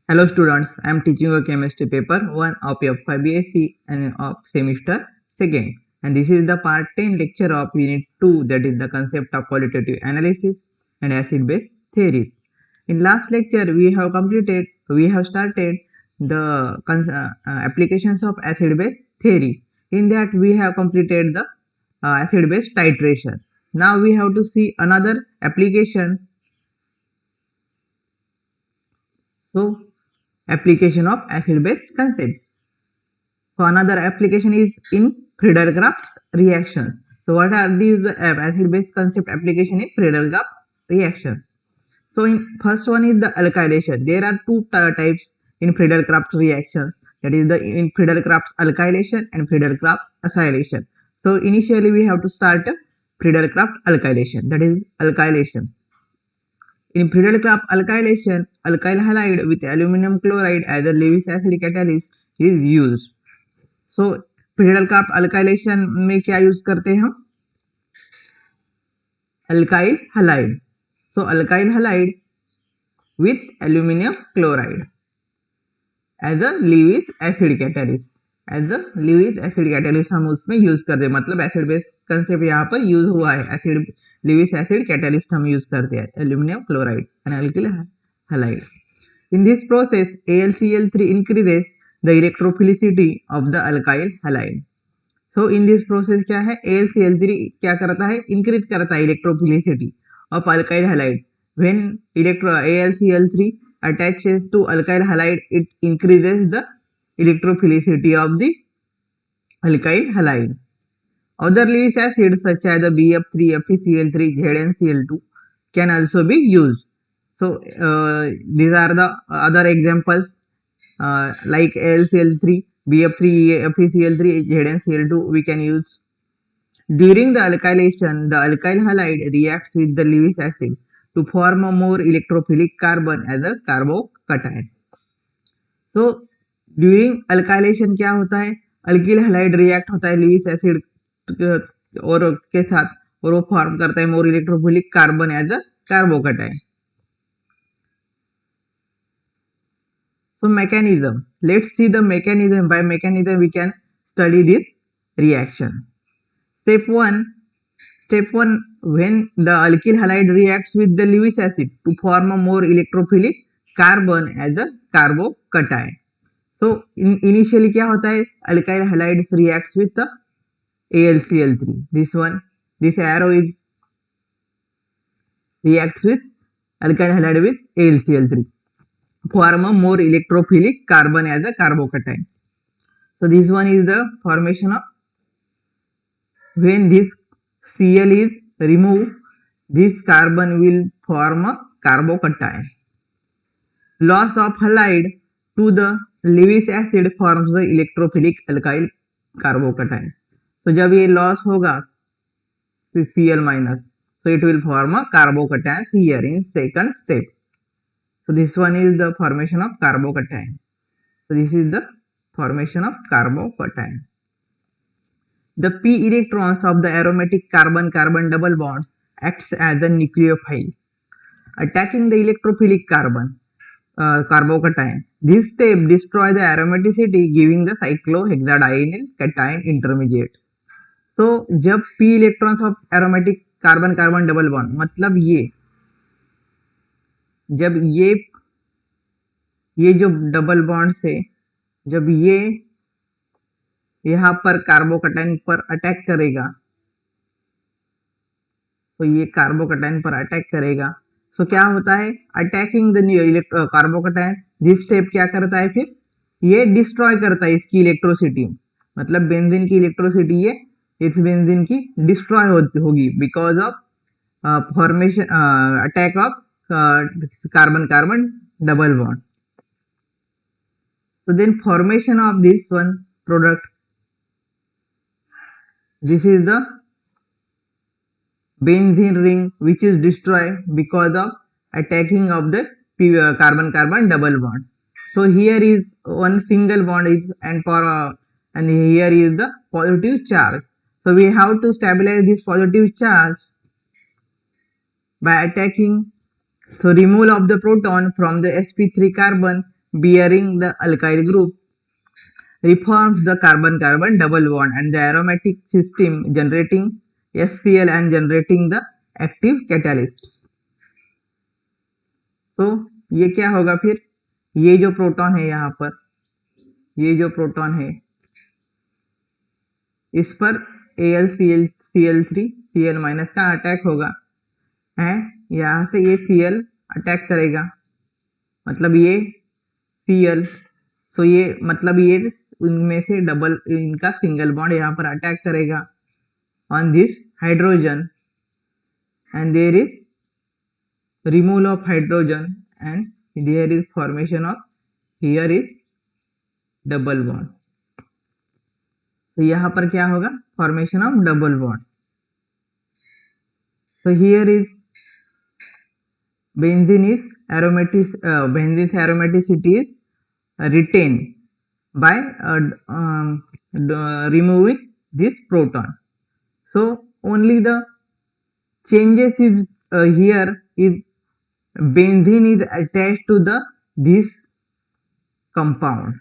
Hello students, I am teaching you chemistry paper 1 of F5 BSc and of semester 2nd, and this is the part 10 lecture of unit 2, that is the concept of qualitative analysis and acid base theories. In last lecture we have started the applications of acid base theory. In that we have completed the acid base titration. Now we have to see another application. So application of acid base concept. So another application is in Friedel-Crafts reactions. So what are these acid base concept application in Friedel-Crafts reactions? So in first one is the alkylation. There are two types in Friedel-Crafts reactions. That is the in Friedel-Crafts alkylation and Friedel-Crafts acylation. So initially we have to start Friedel-Crafts alkylation. That is alkylation. In Friedel-Crafts alkylation, alkyl halide with aluminum chloride as a Lewis acid catalyst is used. So Friedel-Crafts alkylation में क्या use करते हैं हम? Alkyl halide. So alkyl halide with aluminum chloride as a Lewis acid catalyst. As a Lewis acid catalyst हम उसमें use कर रहे हैं, मतलब एसिड बेस कंसेप्ट यहाँ पर यूज हुआ है. एसिड Lewis acid catalyst हम यूज करते हैं, aluminum chloride and alkyl halide. In this process, AlCl3 increases the electrophilicity of the alkyl halide. So in this process क्या है, AlCl3 क्या करता है, इंक्रीज करता है electrophilicity of alkyl halide. When AlCl3 attaches to alkyl halide, it increases the electrophilicity of the alkyl halide. Other Lewis acids such as the BF3, FeCl3, ZnCl2 can also be used. So these are the other examples like AlCl3, BF3, FeCl3, ZnCl2 we can use. During the alkylation, the alkyl halide reacts with the Lewis acid to form a more electrophilic carbon as a carbocation. So during alkylation क्या होता है, alkyl halide react होता है Lewis acid और के साथ, और वो फॉर्म करता है more electrophilic carbon as a carbocation. So mechanism. Let's see the mechanism. By mechanism we can study this reaction. Step 1. When the alkyl halide reacts with the Lewis acid to form a more electrophilic carbon as a carbocation. So initially क्या होता है, alkyl halide reacts with the AlCl3. This arrow is reacts with alkyl halide with AlCl3. Form a more electrophilic carbon as a carbocation. So this one is the formation of, when this Cl is removed, this carbon will form a carbocation. Loss of halide to the Lewis acid forms the electrophilic alkyl carbocation. So जब ये loss होगा Cl minus, so it will form a carbocation here in second step. So this one is the formation of carbocation. So this is the formation of carbocation. The p electrons of the aromatic carbon-carbon double bonds acts as a nucleophile, attacking the electrophilic carbocation. This step destroys the aromaticity, giving the cyclohexadienyl cation intermediate. So जब p electrons of aromatic carbon-carbon double bond, मतलब ये जब ये जो double bond से जब ये यहाँ पर कार्बोकटाइन पर अटैक करेगा, तो ये कार्बोकटाइन पर अटैक करेगा, सो क्या होता है, अटैकिंग द कार्बोकटाइन. दिस स्टेप क्या करता है, फिर ये डिस्ट्रॉय करता है इसकी इलेक्ट्रोसिटी, मतलब बेंजीन की इलेक्ट्रोसिटी ये इस बेंजीन की डिस्ट्रॉय होगी because of formation attack of carbon-carbon double bond. So then formation of this one product, this is the benzene ring which is destroyed because of attacking of the carbon-carbon double bond. So here is one single bond is and here is the positive charge. So we have to stabilize this positive charge by attacking. So removal of the proton from the sp3 carbon bearing the alkyl group reforms the carbon-carbon double bond and the aromatic system generating HCl and generating the active catalyst. So ये क्या होगा फिर, ये जो proton है यहाँ पर, ये जो प्रोटॉन है इस पर AlCl3 Cl माइनस का अटैक होगा है, यहाँ से ये Cl अटैक करेगा, मतलब ये Cl, सो ये मतलब ये उनमें से डबल, इनका सिंगल बॉन्ड यहाँ पर अटैक करेगा on this hydrogen and there is removal of hydrogen and there is formation of, here is double bond. तो यहाँ पर क्या होगा, formation of double bond. So here is benzene is aromatic, benzene's aromaticity is retained by removing this proton. So only the changes is here is benzene is attached to the this compound.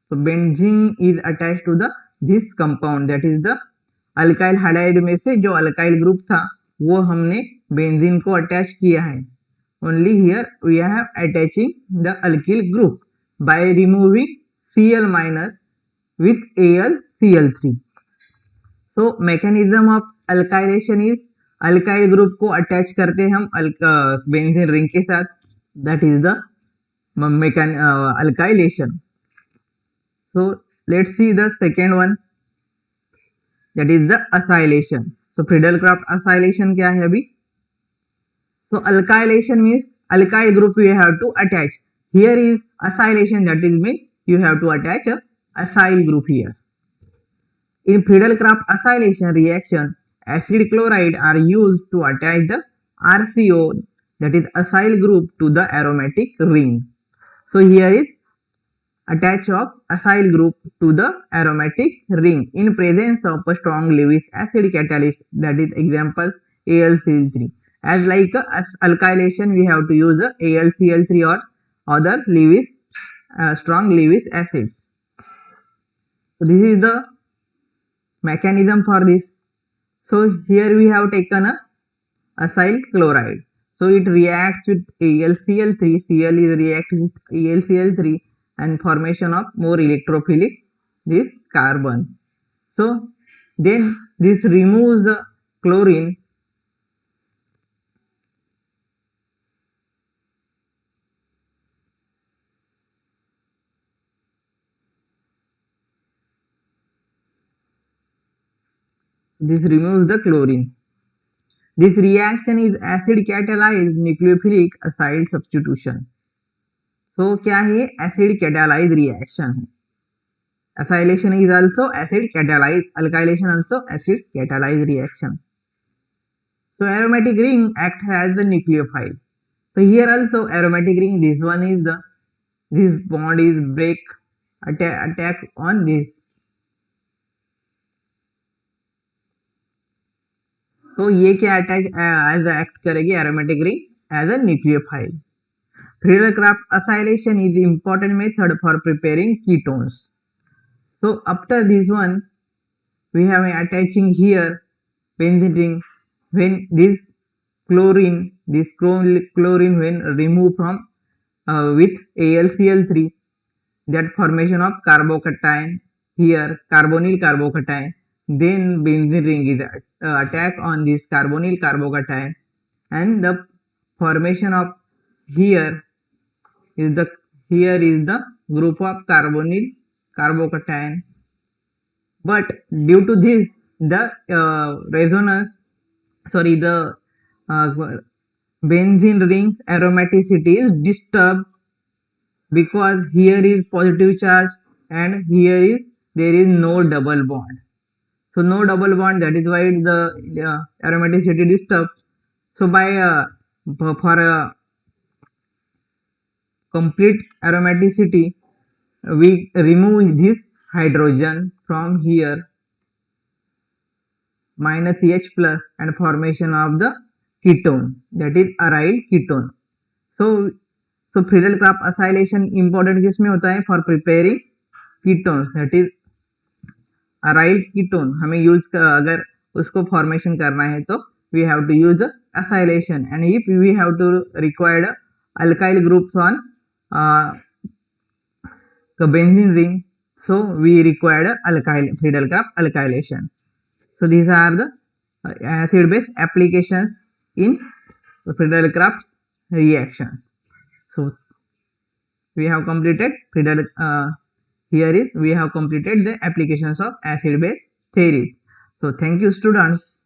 So benzene is attached to the this compound, that is the alkyl hydride में से जो alkyl group था वो हमने benzene को attach किया है. Only here we have attaching the alkyl group by removing Cl minus with AlCl3. So mechanism of alkylation is, alkyl group को अटैच करते हैं हम बेंजीन रिंग के साथ, that is the alkylation. So let's see the second one, that is the acylation. So Friedel Crafts acylation क्या है अभी. So alkylation means alkyl group you have to attach, here is acylation, that is means you have to attach a acyl group here. In Friedel-Crafts acylation reaction, acid chloride are used to attach the RCO, that is acyl group, to the aromatic ring. So here is attach of acyl group to the aromatic ring in presence of a strong Lewis acid catalyst, that is example AlCl3. As like alkylation, we have to use AlCl3 or other Lewis strong Lewis acids. So this is the mechanism for this. So here we have taken a acyl chloride. So it reacts with AlCl3, Cl is react with AlCl3 and formation of more electrophilic this carbon. So then this removes the chlorine. This removes the chlorine. This reaction is acid catalyzed nucleophilic acid substitution. So क्या है, acid catalyzed reaction है. Acylation is also acid catalyzed, alkylation also acid catalyzed reaction. So aromatic ring acts as the nucleophile. So here also aromatic ring, this one is the, this bond is break, attack on this. तो ये क्या attach as act करेगी, aromatic ring as a nucleophile. Friedel Crafts acylation is important method for preparing ketones. So after this one we have attaching here benzene ring. When this chlorine when removed from with AlCl3, that formation of carbocation here, carbonyl carbocation, then benzene ring is attack on this carbonyl carbocation and the formation of here is the group of carbonyl carbocation. But due to this the resonance, sorry, the benzene ring aromaticity is disturbed because here is positive charge and here is there is no double bond. So no double bond, that is why the aromaticity disturbed. So by for complete aromaticity we remove this hydrogen from here minus H plus and formation of the ketone, that is aryl ketone. So So Friedel-Crafts acylation important किसमें होता है? For preparing ketones, that is aryl ketone हमें use अगर उसको formation करना है तो we have to use acylation, and if we have to required alkyl groups on benzene ring, so we required alkyl Friedel-Crafts alkylation. So these are the acid base applications in Friedel-Crafts reactions. So we have completed here is we have completed the applications of acid base theories. So thank you students.